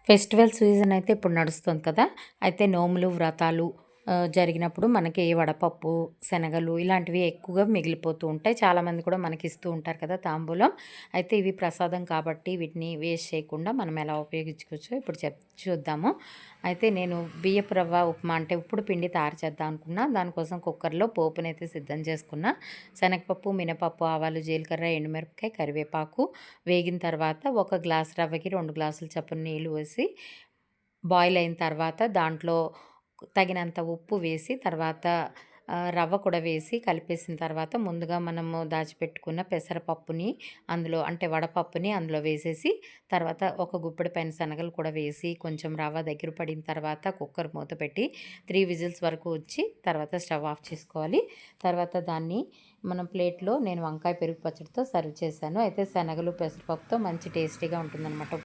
Festival season అయితే ఇప్పుడు నడుస్తుంది కదా! అయితే నోములు, వ్రతాలు జరిగినప్పుడు మనకి వడపప్పు, శనగలు ఇలాంటివి ఎక్కువగా మిగిలిపోతూ ఉంటాయి. చాలామంది కూడా మనకిస్తూ ఉంటారు కదా తాంబూలం. అయితే ఇవి ప్రసాదం కాబట్టి వీటిని వేస్ట్ చేయకుండా మనం ఎలా ఉపయోగించుకోవచ్చో ఇప్పుడు చూద్దాము. అయితే నేను బియ్యపు రవ్వ ఉప్మా అంటే ఉప్పుడు పిండి తయారు చేద్దాం అనుకున్నా. దానికోసం కుక్కర్‌లో పోపునైతే సిద్ధం చేసుకున్నా. శనగపప్పు, మినపప్పు, ఆవాలు, జీలకర్ర, ఎండుమిరపకాయ, కరివేపాకు వేగిన తర్వాత ఒక గ్లాస్ రవ్వకి 2 గ్లాసుల చప్పున నీళ్లు పోసి బాయిల్ అయిన తర్వాత దాంట్లో తగినంత ఉప్పు వేసి తర్వాత రవ్వ కూడా వేసి కలిపేసిన తర్వాత ముందుగా మనము దాచిపెట్టుకున్న పెసరపప్పుని అందులో అంటే వడపప్పుని అందులో వేసేసి తర్వాత ఒక గుప్పెడు పైన శనగలు కూడా వేసి కొంచెం రవ్వ దగ్గర పడిన తర్వాత కుక్కర్ మూత పెట్టి 3 విజిల్స్ వరకు వచ్చి తర్వాత స్టవ్ ఆఫ్ చేసుకోవాలి. తర్వాత దాన్ని మనం ప్లేట్లో నేను వంకాయ పెరుగు పచ్చడితో సర్వ్ చేశాను. అయితే శనగలు పెసరపప్పుతో మంచి టేస్టీగా ఉంటుందన్నమాట.